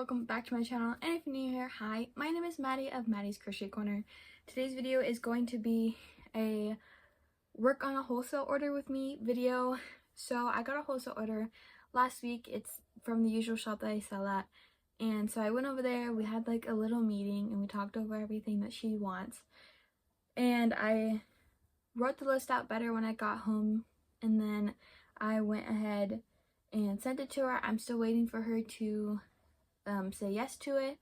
welcome back to my channel, and if you're new here, hi, my name is Maddie of Maddie's Crochet Corner. Today's video is going to be a work on a wholesale order with me video. So I got a wholesale order last week. It's from the usual shop that I sell at, and so I went over there. We had like a little meeting and we talked over everything that she wants, and I wrote the list out better when I got home, and then I went ahead and sent it to her. I'm still waiting for her to say yes to it,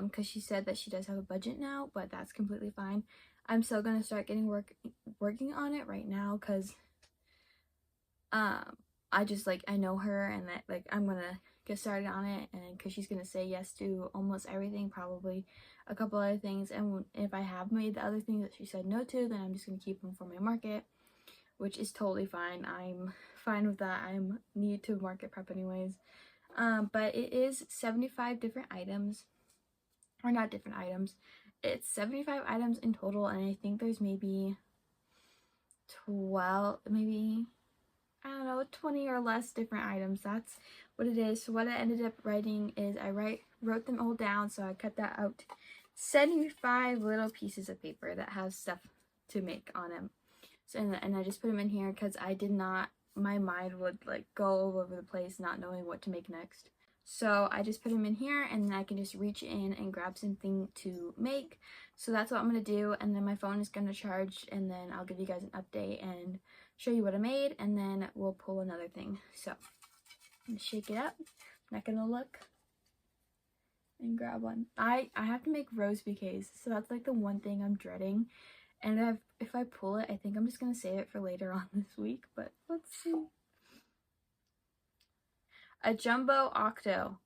because she said that she does have a budget now, but that's completely fine. I'm still gonna start getting working on it right now, because I just I know her, and that I'm gonna get started on it, and because she's gonna say yes to almost everything, probably a couple other things, and if I have made the other things that she said no to, then I'm just gonna keep them for my market, which is totally fine. I'm fine with that. I need to market prep anyways. But it is 75 different items, or not different items, it's 75 items in total, and I think there's maybe 12, maybe, I don't know, 20 or less different items. That's what it is. So what I ended up writing is I wrote them all down, so I cut that out 75 little pieces of paper that have stuff to make on them. So, and I just put them in here because I did not, my mind would go all over the place not knowing what to make next. So I just put them in here, and then I can just reach in and grab something to make. So that's what I'm going to do, and then my phone is going to charge, and then I'll give you guys an update and show you what I made, and then we'll pull another thing. So I'm going to shake it up. I'm not going to look and grab one. I have to make rose bouquets, so that's the one thing I'm dreading. And if I pull it, I think I'm just going to save it for later on this week, but let's see. A jumbo octo.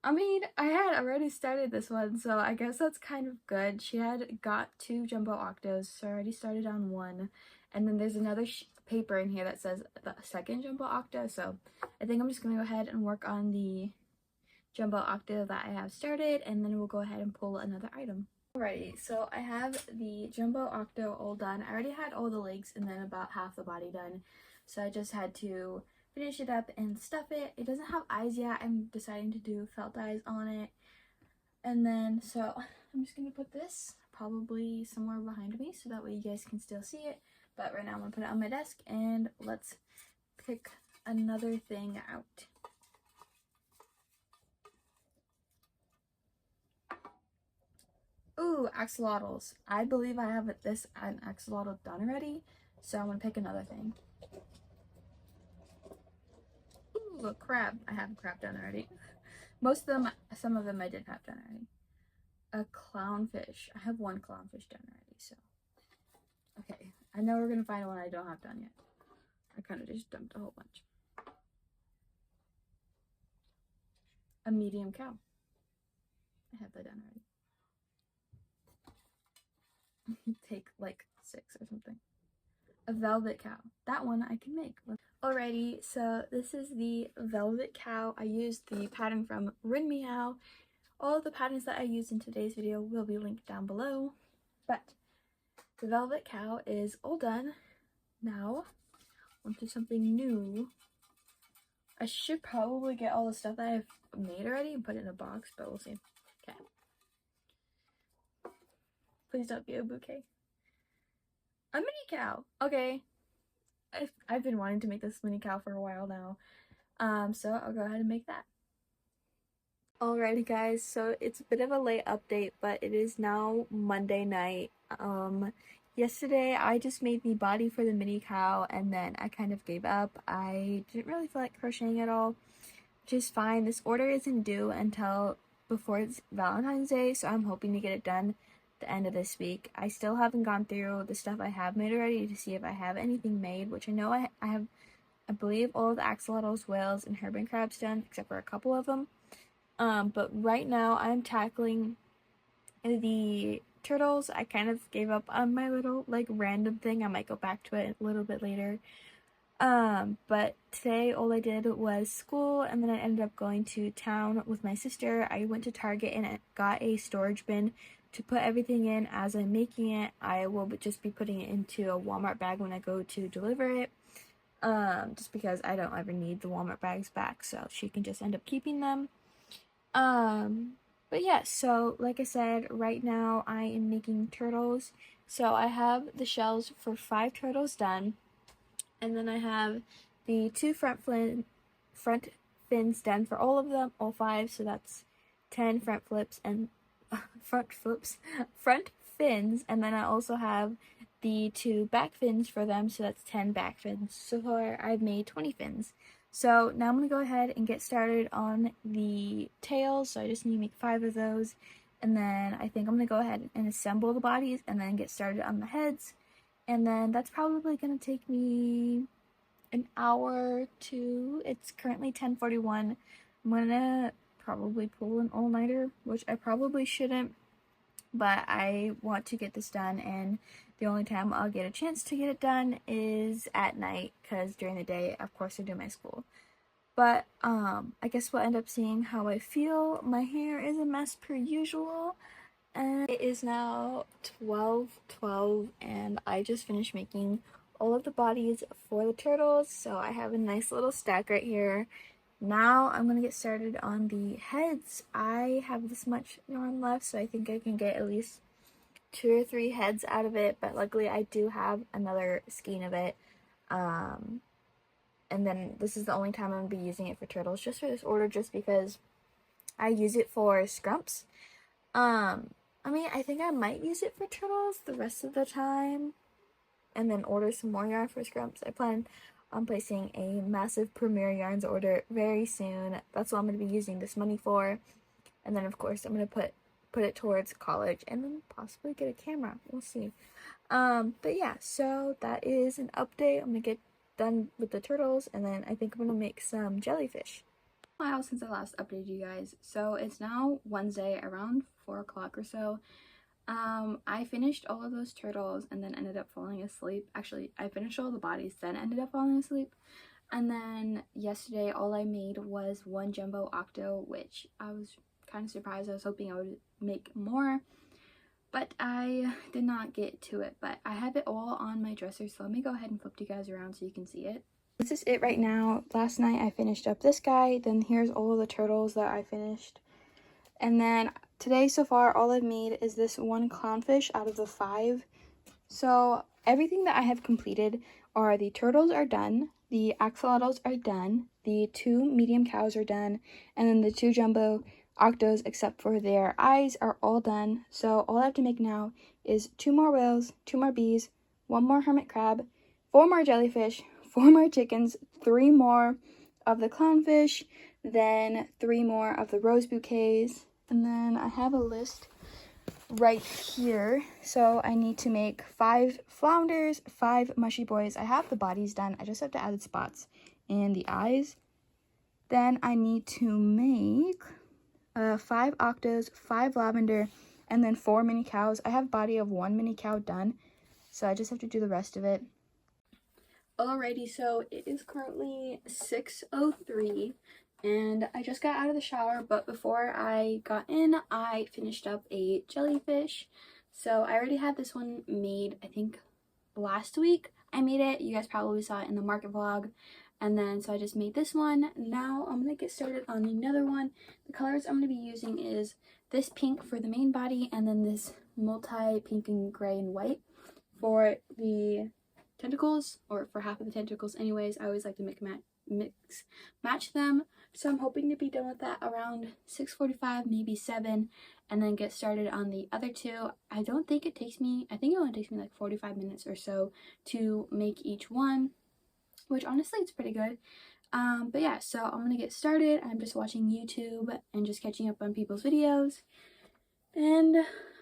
I mean, I had already started this one, so I guess that's kind of good. She had got 2 jumbo octos, so I already started on one. And then there's another paper in here that says the second jumbo octo, so I think I'm just going to go ahead and work on the jumbo octo that I have started, and then we'll go ahead and pull another item. Alrighty, so I have the jumbo octo all done. I already had all the legs and then about half the body done, so I just had to finish it up and stuff it. It doesn't have eyes yet. I'm deciding to do felt eyes on it, and then so I'm just gonna put this probably somewhere behind me so that way you guys can still see it, but right now I'm gonna put it on my desk, and let's pick another thing out. Ooh, axolotls. I believe I have an axolotl done already, so I'm gonna pick another thing. Ooh, a crab. I have a crab done already. Some of them I didn't have done already. A clownfish. I have one clownfish done already, so. Okay, I know we're gonna find one I don't have done yet. I kind of just dumped a whole bunch. A medium cow. I have that done already. Take 6 or something. A velvet cow. That one I can make. Alrighty, so this is the velvet cow. I used the pattern from Rin Meow. All of the patterns that I used in today's video will be linked down below. But the velvet cow is all done. Now, onto something new. I should probably get all the stuff that I've made already and put it in a box, but we'll see. Okay. Please don't be a bouquet. A mini cow. Okay. I've been wanting to make this mini cow for a while now. So I'll go ahead and make that. Alrighty guys, so it's a bit of a late update, but it is now Monday night. Yesterday I just made the body for the mini cow, and then I kind of gave up. I didn't really feel like crocheting at all, which is fine. This order isn't due until before it's Valentine's Day, so I'm hoping to get it done the end of this week. I still haven't gone through the stuff I have made already to see if I have anything made, which I know I have, I believe, all of the axolotls, whales, and hermit crabs done, except for a couple of them. But right now I'm tackling the turtles. I kind of gave up on my little random thing. I might go back to it a little bit later. But today all I did was school, and then I ended up going to town with my sister. I went to Target and I got a storage bin to put everything in as I'm making it. I will just be putting it into a Walmart bag when I go to deliver it, just because I don't ever need the Walmart bags back, so she can just end up keeping them. But yeah, so like I said, right now I am making turtles. So I have the shells for 5 turtles done, and then I have the 2 front fins done for all of them, all 5, so that's 10 front flips and front fins, and then I also have the 2 back fins for them, so that's 10 back fins. So far I've made 20 fins. So now I'm going to go ahead and get started on the tails, so I just need to make 5 of those, and then I think I'm going to go ahead and assemble the bodies and then get started on the heads, and then that's probably going to take me an hour or two. It's currently 10:41. I'm gonna probably pull an all-nighter, which I probably shouldn't, but I want to get this done, and the only time I'll get a chance to get it done is at night, because during the day, of course, I do my school. But I guess we'll end up seeing how I feel. My hair is a mess per usual, and it is now 12:12, and I just finished making all of the bodies for the turtles, so I have a nice little stack right here. Now I'm gonna get started on the heads. I have this much yarn left, so I think I can get at least 2 or 3 heads out of it, but luckily I do have another skein of it. And then this is the only time I'm gonna be using it for turtles, just for this order, just because I use it for scrumps. I mean, I think I might use it for turtles the rest of the time, and then order some more yarn for scrumps. I plan on placing a massive Premier Yarns order very soon. That's what I'm going to be using this money for. And then, of course, I'm going to put it towards college and then possibly get a camera. We'll see. But yeah, so that is an update. I'm going to get done with the turtles, and then I think I'm going to make some jellyfish. A while since I last updated you guys, so it's now Wednesday around 4 o'clock or so. I finished all of those turtles and then ended up falling asleep. Actually, I finished all the bodies, then ended up falling asleep. And then yesterday, all I made was 1 jumbo octo, which I was kind of surprised. I was hoping I would make more, but I did not get to it. But I have it all on my dresser, so let me go ahead and flip you guys around so you can see it. This is it right now. Last night I finished up this guy, then here's all of the turtles that I finished. And then today so far all I've made is this 1 clownfish out of the 5. So everything that I have completed are the turtles are done, the axolotls are done, the 2 medium cows are done, and then the 2 jumbo octos, except for their eyes, are all done. So all I have to make now is 2 more whales, 2 more bees, 1 more hermit crab, 4 more jellyfish, 4 more chickens, 3 more of the clownfish, then 3 more of the rose bouquets, and then I have a list right here. So I need to make 5 flounders, 5 mushy boys. I have the bodies done. I just have to add the spots and the eyes. Then I need to make 5 octos, 5 lavender, and then 4 mini cows. I have body of 1 mini cow done, so I just have to do the rest of it. Alrighty, so it is currently 6:03, and I just got out of the shower, but before I got in, I finished up a jellyfish. So I already had this one made, I think, last week. I made it. You guys probably saw it in the market vlog. And then, so I just made this one. Now I'm going to get started on another one. The colors I'm going to be using is this pink for the main body, and then this multi-pink and gray and white for the tentacles, or for half of the tentacles anyways. I always like to match them, so I'm hoping to be done with that around 6:45, maybe 7, and then get started on the other 2. I don't think it takes me, I think it only takes me like 45 minutes or so to make each one, which honestly it's pretty good. But yeah, so I'm gonna get started. I'm just watching YouTube and just catching up on people's videos, and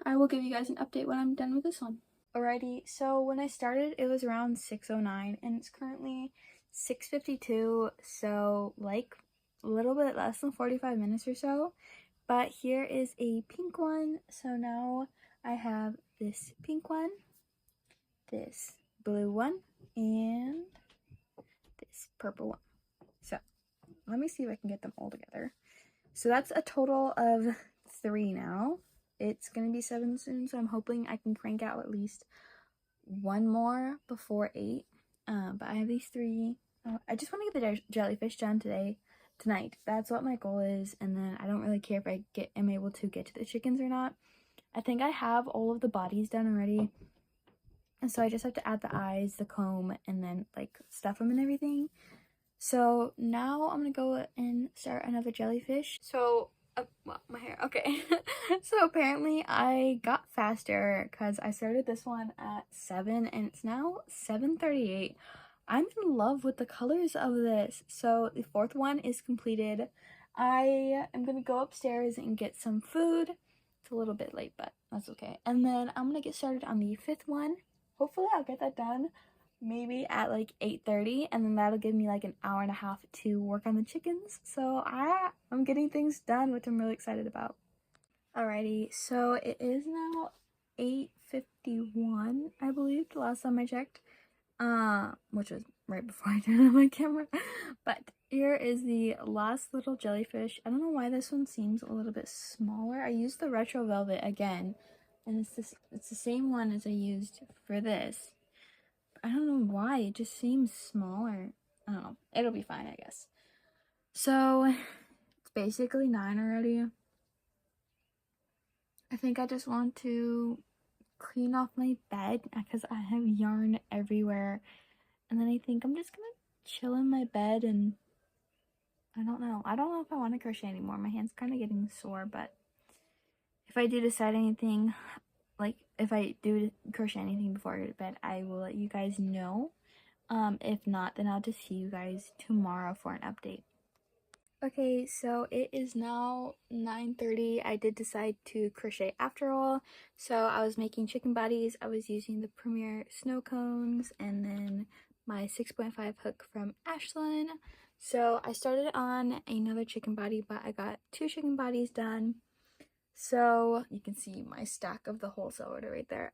I will give you guys an update when I'm done with this one. Alrighty, so when I started, it was around 6:09, and it's currently 6:52, so like a little bit less than 45 minutes or so. But here is a pink one. So now I have this pink one, this blue one, and this purple one. So let me see if I can get them all together. So that's a total of 3 now. It's gonna be 7 soon, so I'm hoping I can crank out at least 1 more before 8. But I have these 3. I just want to get the jellyfish done tonight. That's what my goal is, and then I don't really care if I am able to get to the chickens or not. I think I have all of the bodies done already. And so I just have to add the eyes, the comb, and then like stuff them and everything. So now I'm gonna go and start another jellyfish. So, well, my hair, okay. So apparently I got faster because I started this one at 7 and it's now 7:38. I'm in love with the colors of this. So the fourth one is completed. I am gonna go upstairs and get some food. It's a little bit late, but that's okay. And then I'm gonna get started on the fifth one. Hopefully I'll get that done maybe at like 8:30, and then that'll give me like an hour and a half to work on the chickens. So I'm getting things done, which I'm really excited about. Alrighty, so it is now 8:51, I believe, the last time I checked, which was right before I turned on my camera. But here is the last little jellyfish. I don't know why this one seems a little bit smaller. I used the retro velvet again, and it's the same one as I used for this. I don't know why, it just seems smaller. I don't know, it'll be fine, I guess. So it's basically 9 already. I think I just want to clean off my bed because I have yarn everywhere. And then I think I'm just gonna chill in my bed, and I don't know if I want to crochet anymore. My hand's kind of getting sore, but if I do decide anything, like if I do crochet anything before I go to bed, I will let you guys know. If not, then I'll just see you guys tomorrow for an update. Okay, so it is now 9:30. I did decide to crochet after all. So I was making chicken bodies. I was using the Premier snow cones and then my 6.5 hook from Ashlyn. So I started on another chicken body, but I got 2 chicken bodies done. So you can see my stack of the wholesale order right there.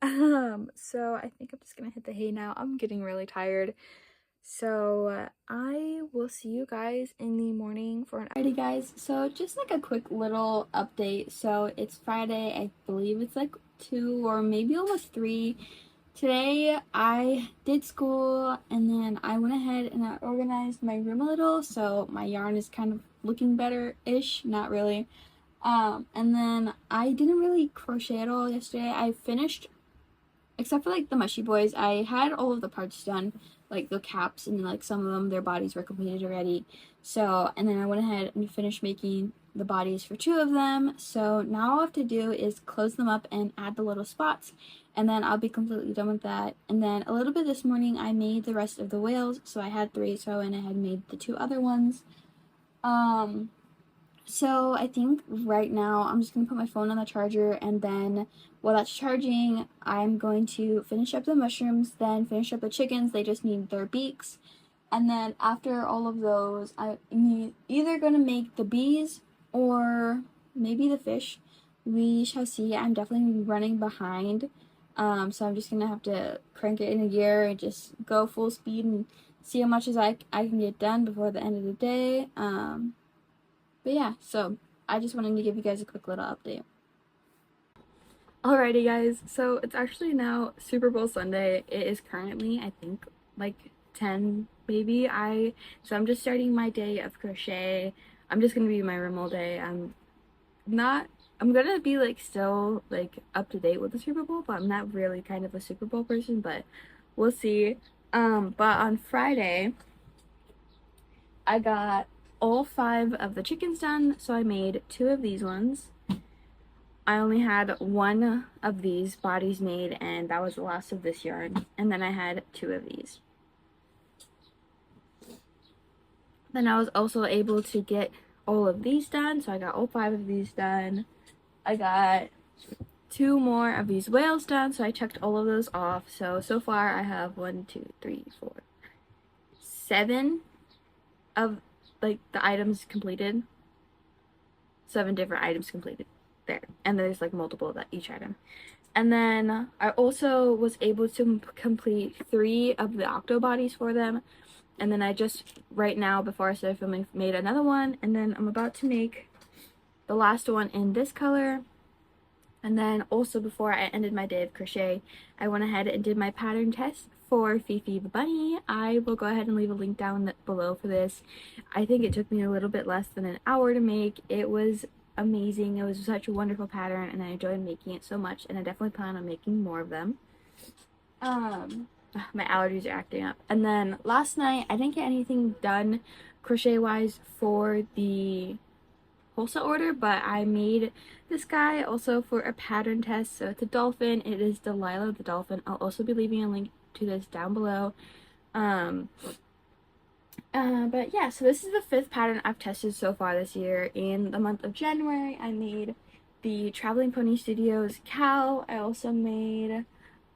So I think I'm just gonna hit the hay now. I'm getting really tired. So I will see you guys in the morning for an Alrighty guys, so just like a quick little update. So it's Friday, I believe it's like 2 or maybe almost 3. Today I did school and then I went ahead and I organized my room a little, so my yarn is kind of looking better-ish, not really. And then I didn't really crochet at all yesterday. I finished, except for like the mushy boys, I had all of the parts done, like the caps, and like some of them, their bodies were completed already. So, and then I went ahead and finished making the bodies for 2 of them. So now all I have to do is close them up and add the little spots, and then I'll be completely done with that. And then a little bit this morning I made the rest of the whales, so I had 3, so I went ahead and made the 2 other ones. So I think right now I'm just going to put my phone on the charger, and then while that's charging, I'm going to finish up the mushrooms, then finish up the chickens. They just need their beaks. And then after all of those, I'm either going to make the bees or maybe the fish. We shall see. I'm definitely running behind. So I'm just going to have to crank it into gear and just go full speed and see how much as I can get done before the end of the day. But yeah, so I just wanted to give you guys a quick little update. Alrighty guys, so it's actually now Super Bowl Sunday. It is currently, I think, like 10 maybe. So I'm just starting my day of crochet. I'm just gonna be in my room all day. I'm gonna be like still like up to date with the Super Bowl, but I'm not really kind of a Super Bowl person, but we'll see. But on Friday I got all 5 of the chickens done, so I made 2 of these ones. I only had 1 of these bodies made, and that was the last of this yarn. And then I had 2 of these. Then I was also able to get all of these done, so I got all 5 of these done. I got 2 more of these whales done, so I checked all of those off. So far I have 1, 2, 3, 4, 7 of like the items completed. 7 different items completed there, and there's like multiple of each item. And then I also was able to complete 3 of the octo bodies for them, and then I just right now before I started filming made another one, and then I'm about to make the last one in this color. And then also before I ended my day of crochet, I went ahead and did my pattern test for Fifi the bunny. I will go ahead and leave a link down below for this. I think it took me a little bit less than an hour to make. It was amazing. It was such a wonderful pattern and I enjoyed making it so much, and I definitely plan on making more of them. My allergies are acting up. And then last night I didn't get anything done crochet wise for the wholesale order, but I made this guy also for a pattern test. So it's a dolphin. It is Delilah the dolphin. I'll also be leaving a link to this down below. But yeah, so this is the 5th pattern I've tested so far this year. In the month of January, I made the Traveling Pony Studios cow. I also made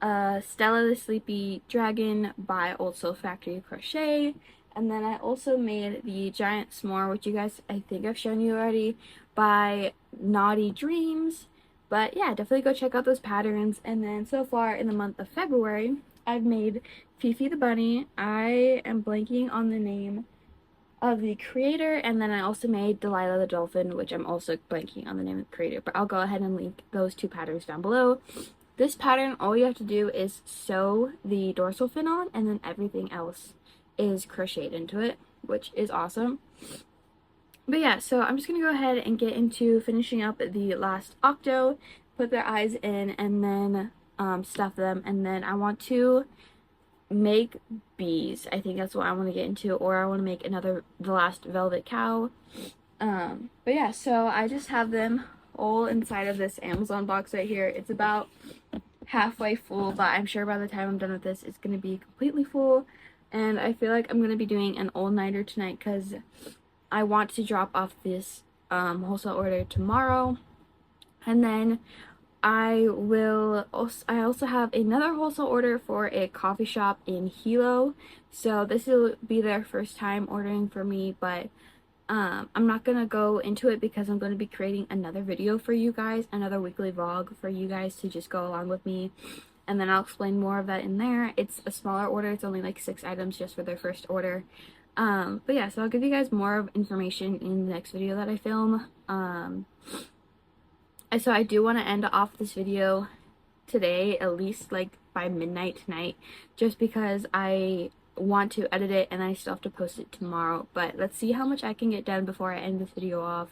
Stella the Sleepy Dragon by Old Soul Factory Crochet. And then I also made the Giant S'more, which you guys, I think I've shown you already, by Naughty Dreams. But yeah, definitely go check out those patterns. And then so far in the month of February, I've made Fifi the Bunny. I am blanking on the name of the creator, and then I also made Delilah the Dolphin, which I'm also blanking on the name of the creator, but I'll go ahead and link those 2 patterns down below. This pattern, all you have to do is sew the dorsal fin on, and then everything else is crocheted into it, which is awesome. But yeah, so I'm just going to go ahead and get into finishing up the last octo, put their eyes in, and then stuff them, and then I want to make bees. I think that's what I want to get into, or I want to make the last velvet cow. But yeah, so I just have them all inside of this Amazon box right here. It's about halfway full, but I'm sure by the time I'm done with this, it's going to be completely full. And I feel like I'm going to be doing an all-nighter tonight because I want to drop off this wholesale order tomorrow. And then I also have another wholesale order for a coffee shop in Hilo. So this will be their first time ordering for me, but I'm not going to go into it because I'm going to be creating another video for you guys, another weekly vlog for you guys to just go along with me. And then I'll explain more of that in there. It's a smaller order. It's only like 6 items just for their first order. But yeah, so I'll give you guys more information in the next video that I film. So I do want to end off this video today, at least like by midnight tonight, just because I want to edit it and I still have to post it tomorrow. But let's see how much I can get done before I end this video off.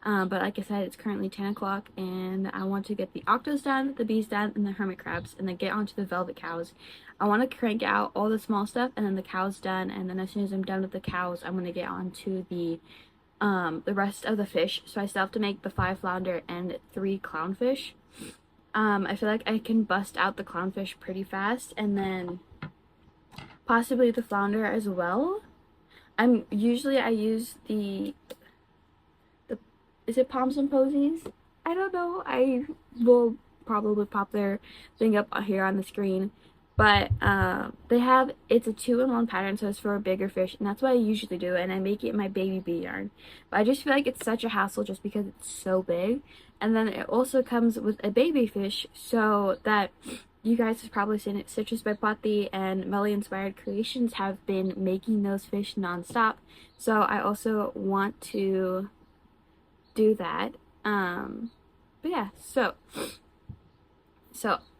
But like I said, it's currently 10 o'clock and I want to get the octos done, the bees done, and the hermit crabs, and then get onto the velvet cows. I want to crank out all the small stuff and then the cows done, and then as soon as I'm done with the cows, I'm going to get onto the rest of the fish. So I still have to make the 5 flounder and 3 clownfish. I feel like I can bust out the clownfish pretty fast, and then possibly the flounder as well. I use the is it Palms and Posies? I don't know. I will probably pop their thing up here on the screen. But it's a 2-in-1 pattern, so it's for a bigger fish, and that's what I usually do, and I make it in my baby bee yarn. But I just feel like it's such a hassle just because it's so big. And then it also comes with a baby fish, so that you guys have probably seen it. Stitches by Patti and Melly Inspired Creations have been making those fish non-stop, so I also want to do that. But yeah, so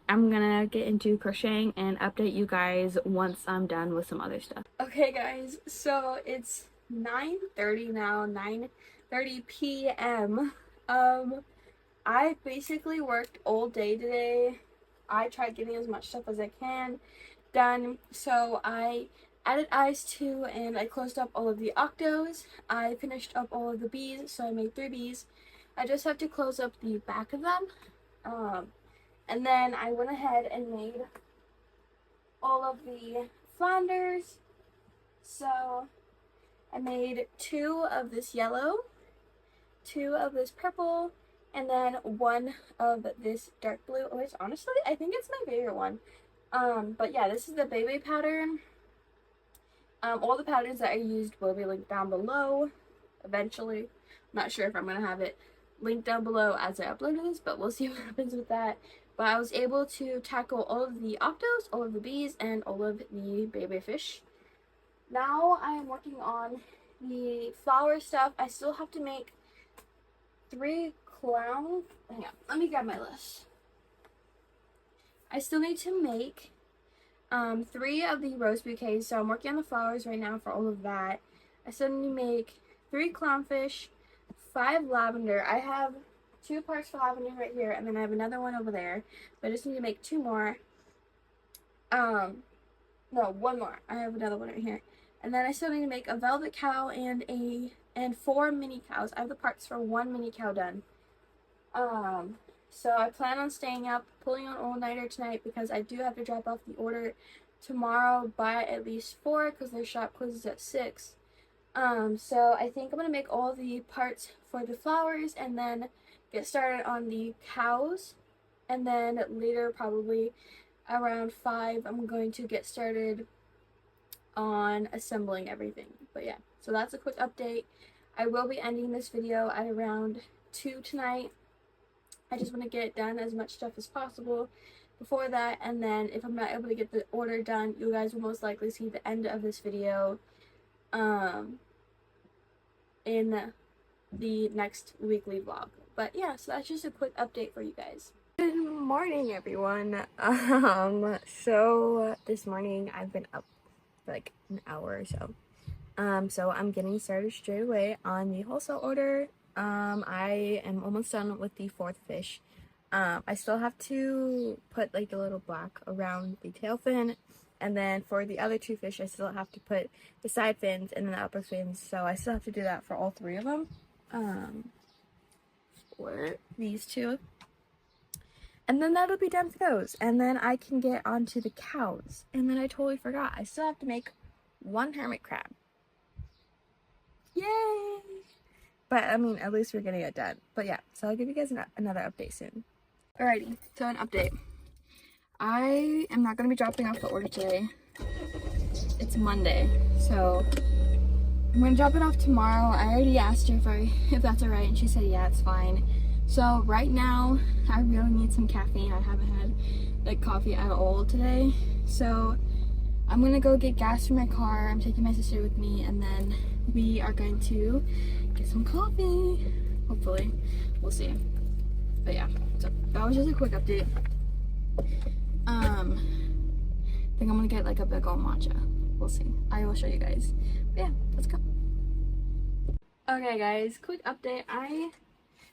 I'm gonna get into crocheting and update you guys once I'm done with some other stuff. Okay guys, so it's 9:30 now, 9:30 p.m. I basically worked all day today. I tried getting as much stuff as I can done. So I added eyes to, and I closed up all of the octos. I finished up all of the bees, so I made 3 bees. I just have to close up the back of them. And then I went ahead and made all of the flounders. So I made 2 of this yellow, 2 of this purple, and then 1 of this dark blue, which honestly I think it's my favorite one. But yeah, this is the baby pattern. All the patterns that I used will be linked down below eventually. I'm not sure if I'm going to have it linked down below as I upload this, but we'll see what happens with that. But I was able to tackle all of the octos, all of the bees, and all of the baby fish. Now I am working on the flower stuff. I still have to make 3 clown. Hang on, let me grab my list. I still need to make 3 of the rose bouquets, so I'm working on the flowers right now for all of that. I still need to make 3 clownfish, 5 lavender. I have 2 parts for lavender right here, and then I have another one over there. But I just need to make 2 more. No, 1 more. I have another one right here. And then I still need to make a velvet cow and 4 mini cows. I have the parts for 1 mini cow done. So I plan on staying up, pulling an all-nighter tonight because I do have to drop off the order tomorrow by at least 4 because their shop closes at 6. So I think I'm gonna make all the parts for the flowers and then get started on the cows, and then later, probably around 5, I'm going to get started on assembling everything. But yeah, so that's a quick update. I will be ending this video at around 2 tonight. I just want to get done as much stuff as possible before that, and then if I'm not able to get the order done, you guys will most likely see the end of this video in the next weekly vlog. But yeah, so that's just a quick update for you guys. Good morning, everyone. So this morning I've been up for like an hour or so. So I'm getting started straight away on the wholesale order. I am almost done with the 4th fish. I still have to put like the little black around the tail fin, and then for the other 2 fish I still have to put the side fins and then the upper fins, so I still have to do that for all 3 of them, for these 2, and then that'll be done for those, and then I can get onto the cows. And then I totally forgot, I still have to make 1 hermit crab. Yay! But I mean, at least we're getting it done. But yeah, so I'll give you guys another update soon. Alrighty, so an update. I am not going to be dropping off the order today. It's Monday, so I'm going to drop it off tomorrow. I already asked her if that's alright, and she said yeah, it's fine. So right now, I really need some caffeine. I haven't had like coffee at all today. So I'm going to go get gas for my car. I'm taking my sister with me, and then we are going to get some coffee. Hopefully. We'll see. But yeah, so that was just a quick update. I think I'm gonna get like a big old matcha. We'll see. I will show you guys. But yeah, let's go. Okay guys, quick update.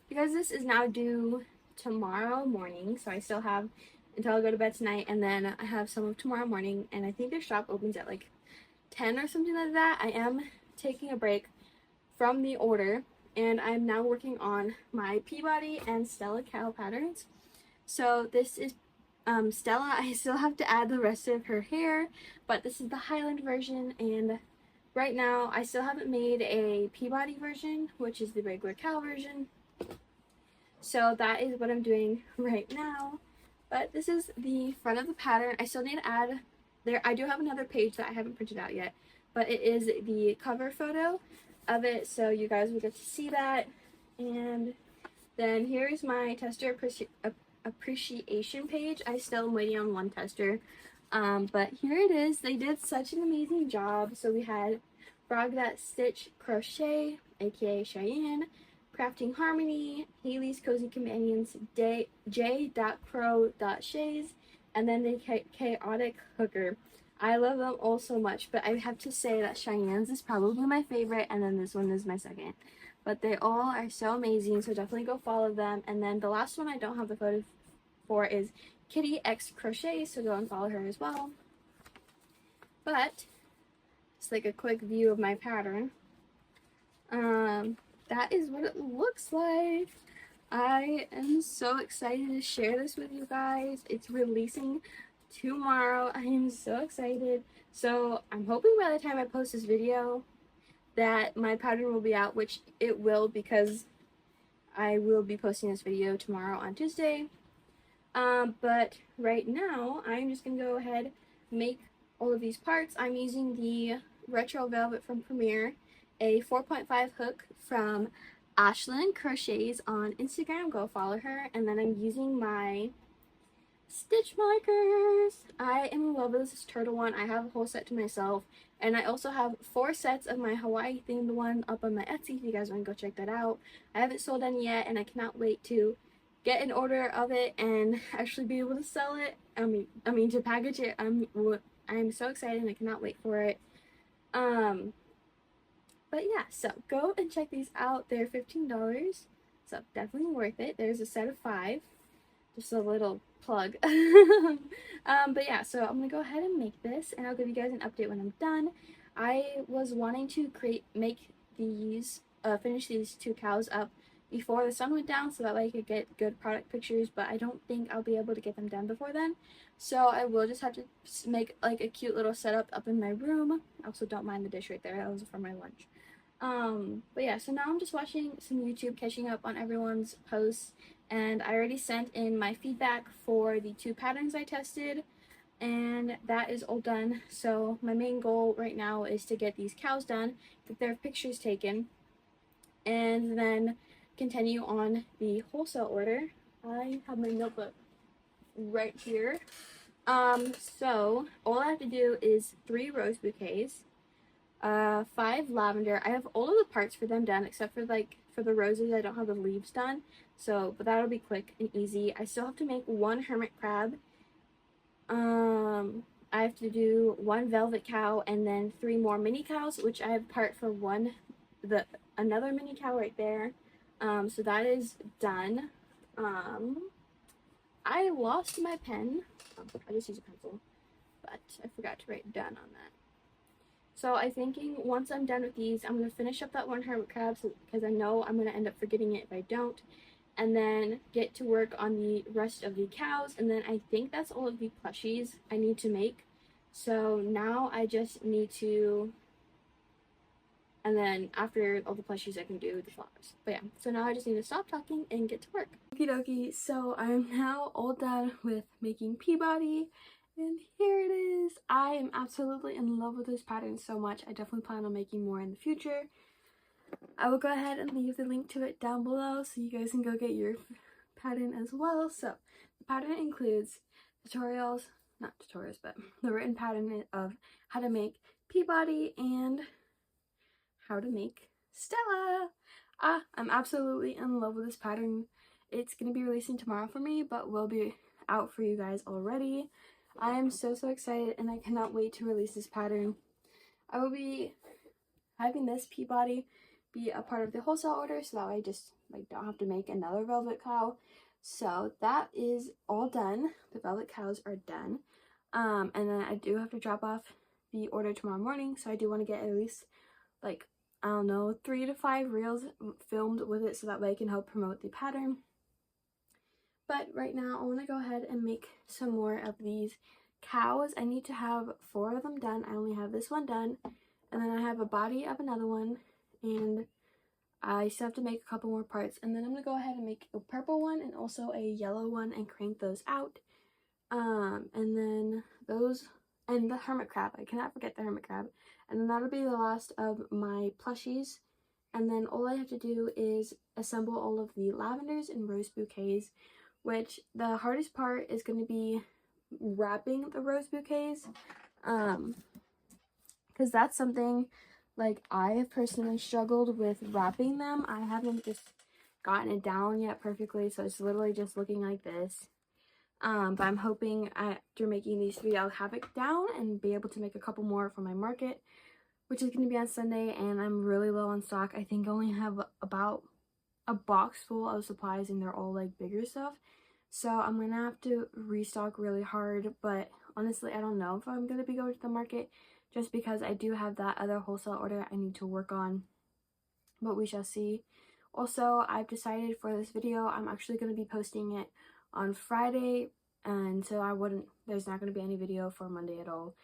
Because this is now due tomorrow morning, so I still have until I go to bed tonight, and then I have some of tomorrow morning, and I think their shop opens at like 10 or something like that. I am taking a break from the order, and I'm now working on my Peabody and Stella cow patterns. So this is Stella. I still have to add the rest of her hair, but this is the Highland version, and right now I still haven't made a Peabody version, which is the regular cow version. So that is what I'm doing right now. But this is the front of the pattern. I still need to add there. I do have another page that I haven't printed out yet, but it is the cover photo of it, so you guys will get to see that. And then here's my tester appreciation page. I still am waiting on 1 tester, but here it is. They did such an amazing job. So we had Frog That Stitch Crochet, aka Cheyenne, Crafting Harmony, Haley's Cozy Companions, J.Crow.Shays, and then the Chaotic Hooker. I love them all so much, but I have to say that Cheyenne's is probably my favorite, and then this one is my second. But they all are so amazing, so definitely go follow them. And then the last one I don't have the photo for is Kitty X Crochet, so go and follow her as well. But it's like a quick view of my pattern. That is what it looks like. I am so excited to share this with you guys. It's releasing tomorrow. I am so excited. So I'm hoping by the time I post this video that my pattern will be out, which it will, because I will be posting this video tomorrow on Tuesday. But right now I'm just gonna go ahead and make all of these parts. I'm using the Retro Velvet from Premiere, a 4.5 hook from Ashlyn Crochets on Instagram. Go follow her. And then I'm using my stitch markers. I am in love with this turtle one. I have a whole set to myself, and I also have 4 sets of my Hawaii themed one up on my Etsy if you guys want to go check that out. I haven't sold any yet, and I cannot wait to get an order of it and actually be able to sell it. I mean to package it. I'm so excited and I cannot wait for it. But But yeah, so go and check these out. They're $15, so definitely worth it. There's a set of 5. Just a little plug. But yeah, so I'm gonna go ahead and make this, and I'll give you guys an update when I'm done. I was wanting to make these, finish these 2 cows up before the sun went down, so that way I could get good product pictures, but I don't think I'll be able to get them done before then. So I will just have to make like a cute little setup up in my room. I also don't mind the dish right there. That was for my lunch. But yeah, so now I'm just watching some YouTube, catching up on everyone's posts, and I already sent in my feedback for the 2 patterns I tested, and that is all done. So my main goal right now is to get these cows done, get their pictures taken, and then continue on the wholesale order. I have my notebook right here. So all I have to do is 3 rose bouquets, 5 lavender. I have all of the parts for them done except for like for the roses I don't have the leaves done, so but that'll be quick and easy. I still have to make 1 hermit crab. I have to do 1 velvet cow and then 3 more mini cows, which I have part for another mini cow right there. So that is done. I lost my pen. I just use a pencil, but I forgot to write done on that. So I'm thinking once I'm done with these, I'm going to finish up that 1 hermit crab because I know I'm going to end up forgetting it if I don't. And then get to work on the rest of the cows. And then I think that's all of the plushies I need to make. So now I just need to, and then after all the plushies I can do the flowers. But yeah, so now I just need to stop talking and get to work. Okie dokie, so I'm now all done with making Peabody. And here it is. I am absolutely in love with this pattern so much. I definitely plan on making more in the future. I will go ahead and leave the link to it down below so you guys can go get your pattern as well. So the pattern includes tutorials, not tutorials, but the written pattern of how to make Peabody and how to make Stella. I'm absolutely in love with this pattern. It's going to be releasing tomorrow for me, but will be out for you guys already. I am so excited, and I cannot wait to release this pattern. I will be having this Peabody be a part of the wholesale order, so that way I just like don't have to make another velvet cow. So that is all done. The velvet cows are done. And then I do have to drop off the order tomorrow morning, so I do want to get at least like, I don't know, 3 to 5 reels filmed with it so that way I can help promote the pattern. But right now I want to go ahead and make some more of these cows. I need to have 4 of them done. I only have this one done, and then I have a body of another one, and I still have to make a couple more parts. And then I'm going to go ahead and make a purple one and also a yellow one and crank those out. And then those, and the hermit crab. I cannot forget the hermit crab. And then that'll be the last of my plushies. And then all I have to do is assemble all of the lavenders and rose bouquets, which the hardest part is going to be wrapping the rose bouquets. Because that's something, like, I have personally struggled with wrapping them. I haven't just gotten it down yet perfectly, so it's literally just looking like this. But I'm hoping after making these 3 I'll have it down and be able to make a couple more for my market, which is going to be on Sunday, and I'm really low on stock. I think I only have about a box full of supplies, and they're all like bigger stuff. So I'm going to have to restock really hard, but honestly I don't know if I'm going to be going to the market just because I do have that other wholesale order I need to work on, but we shall see. Also, I've decided for this video I'm actually going to be posting it on Friday, and so there's not going to be any video for Monday at all.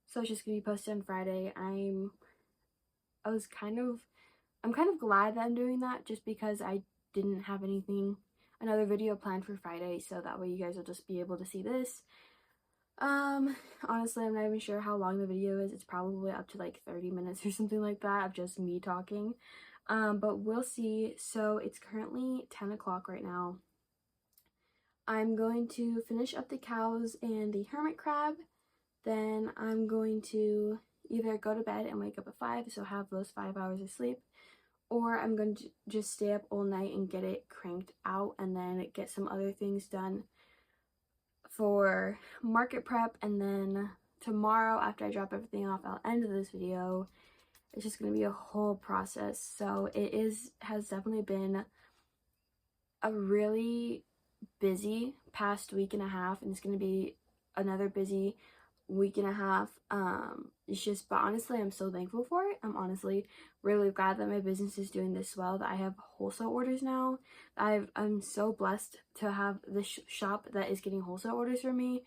So it's just going to be posted on Friday. I'm kind of glad that I'm doing that, just because I didn't have another video planned for Friday, so that way you guys will just be able to see this. Honestly, I'm not even sure how long the video is. It's probably up to like 30 minutes or something like that of just me talking. But we'll see. So it's currently 10 o'clock right now. I'm going to finish up the cows and the hermit crab. Then I'm going to either go to bed and wake up at 5, so have those 5 hours of sleep, or I'm going to just stay up all night and get it cranked out and then get some other things done for market prep. And then tomorrow, after I drop everything off, I'll end this video it's just going to be a whole process. So it has definitely been a really busy past week and a half, and it's going to be another busy week and a half. It's just, but honestly, I'm so thankful for it. I'm honestly really glad that my business is doing this well, that I have wholesale orders now. I'm so blessed to have this shop that is getting wholesale orders for me,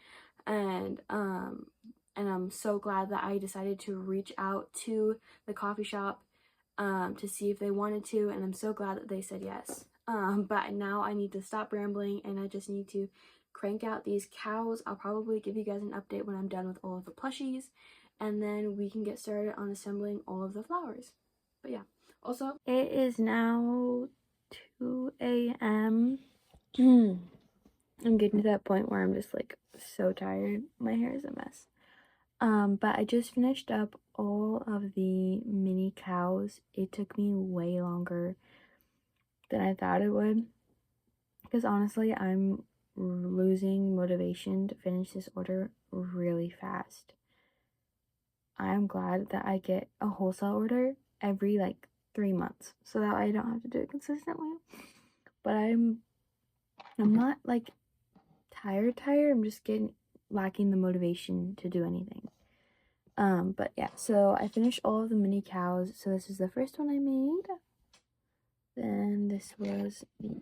and I'm so glad that I decided to reach out to the coffee shop to see if they wanted to, and I'm so glad that they said yes. But now I need to stop rambling, and I just need to crank out these cows. I'll probably give you guys an update when I'm done with all of the plushies, and then we can get started on assembling all of the flowers. But yeah, also, it is now 2 a.m. I'm getting to that point where I'm just like so tired. My hair is a mess. But I just finished up all of the mini cows. It took me way longer than I thought it would, because honestly, I'm losing motivation to finish this order really fast. I'm glad that I get a wholesale order every like 3 months so that I don't have to do it consistently. But I'm not like tired. I'm just lacking the motivation to do anything. But yeah, so I finished all of the mini cows. So this is the first one I made. Then this was the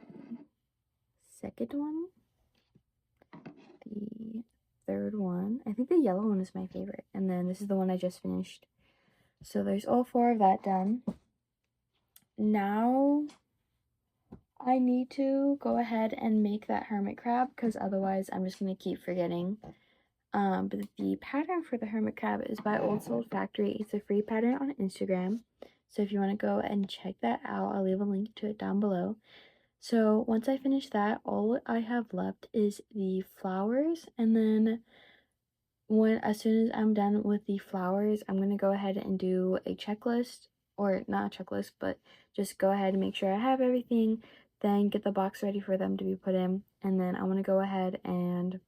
second one. The third one. I think the yellow one is my favorite. And then this is the one I just finished. So there's all 4 of that done. Now I need to go ahead and make that hermit crab, because otherwise I'm just going to keep forgetting. But the pattern for the hermit crab is by Old Soul Factory. It's a free pattern on Instagram. So if you want to go and check that out, I'll leave a link to it down below. So once I finish that, all I have left is the flowers, and then as soon as I'm done with the flowers, I'm going to go ahead and do a checklist, or not a checklist, but just go ahead and make sure I have everything, then get the box ready for them to be put in, and then I want to go ahead and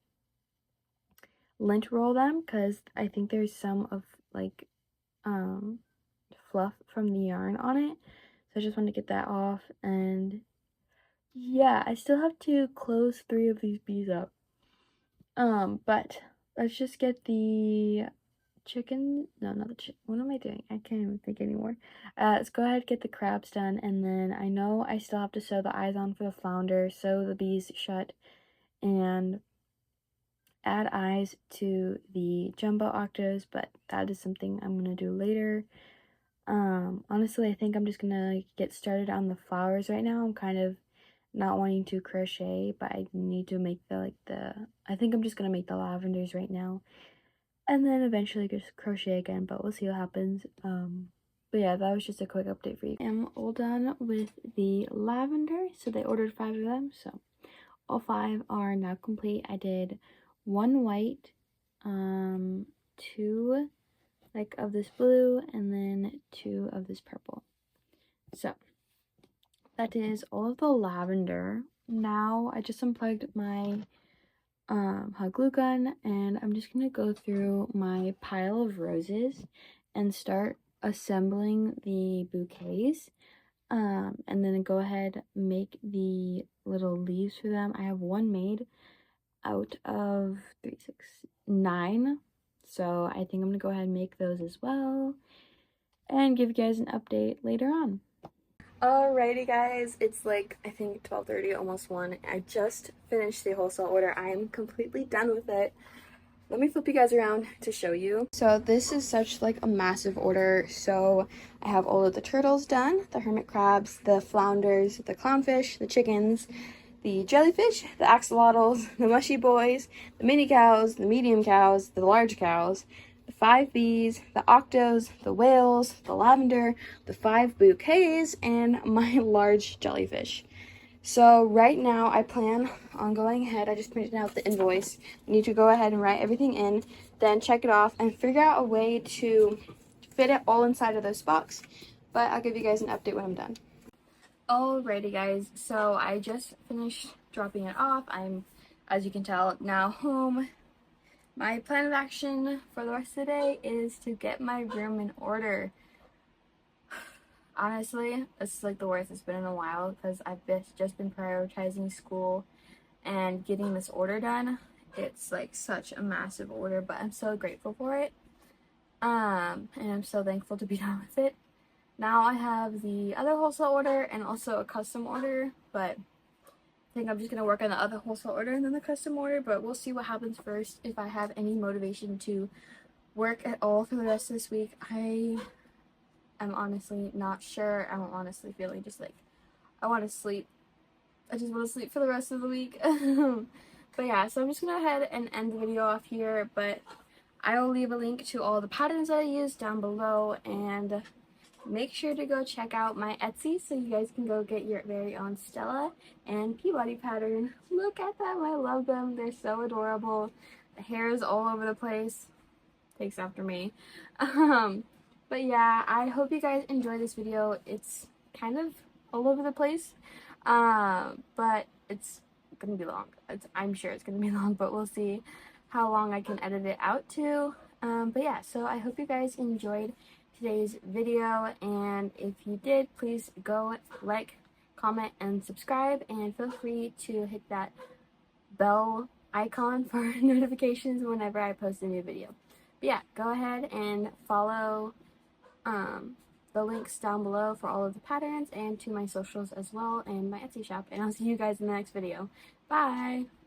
lint roll them, because I think there's some of like fluff from the yarn on it, so I just want to get that off. And yeah, I still have to close 3 of these bees up, but let's just get the chicken, no, not the chicken, what am I doing? I can't even think anymore. Let's go ahead and get the crabs done, and then I know I still have to sew the eyes on for the flounder, sew the bees shut, and add eyes to the jumbo octos, but that is something I'm gonna do later. Honestly, I think I'm just gonna get started on the flowers right now. I'm kind of not wanting to crochet, but I need to make I think I'm just gonna make the lavenders right now, and then eventually just crochet again, but we'll see what happens. But yeah, that was just a quick update for you. I'm all done with the lavender, so they ordered 5 of them, so all 5 are now complete. I did 1 white, 2 like of this blue, and then 2 of this purple. So that is all of the lavender. Now I just unplugged my hot glue gun, and I'm just gonna go through my pile of roses and start assembling the bouquets, and then go ahead make the little leaves for them. I have 1 made out of 3, 6, 9, so I think I'm gonna go ahead and make those as well and give you guys an update later on. Alrighty guys, it's like I think 12:30, almost 1. I just finished the wholesale order. I am completely done with it. Let me flip you guys around to show you. So this is such like a massive order. So I have all of the turtles done, the hermit crabs, the flounders, the clownfish, the chickens, the jellyfish, the axolotls, the mushy boys, the mini cows, the medium cows, the large cows, the 5 bees, the octos, the whales, the lavender, the 5 bouquets, and my large jellyfish. So right now I plan on going ahead, I just printed out the invoice. I need to go ahead and write everything in, then check it off and figure out a way to fit it all inside of those spots. But I'll give you guys an update when I'm done. Alrighty guys, so I just finished dropping it off. I'm, as you can tell, now home. My plan of action for the rest of the day is to get my room in order. honestly, it's like the worst it's been in a while because I've just been prioritizing school and getting this order done. It's like such a massive order, but I'm so grateful for it. And I'm so thankful to be done with it. Now I have the other wholesale order and also a custom order, but I think I'm just gonna work on the other wholesale order and then the custom order, but we'll see what happens first. If I have any motivation to work at all for the rest of this week, I'm honestly not sure. I'm honestly feeling just like I want to sleep. I just want to sleep for the rest of the week. But yeah, so I'm just gonna go ahead and end the video off here, but I will leave a link to all the patterns that I used down below, and make sure to go check out my Etsy so you guys can go get your very own Stella and Peabody pattern. Look at them, I love them. They're so adorable. The hair is all over the place. Takes after me. But yeah, I hope you guys enjoy this video. It's kind of all over the place, but it's gonna be long. I'm sure it's gonna be long, but we'll see how long I can edit it out to. But yeah, so I hope you guys enjoyed today's video, and if you did, please go like, comment, and subscribe, and feel free to hit that bell icon for notifications whenever I post a new video. But yeah, go ahead and follow the links down below for all of the patterns and to my socials as well and my Etsy shop, and I'll see you guys in the next video. Bye!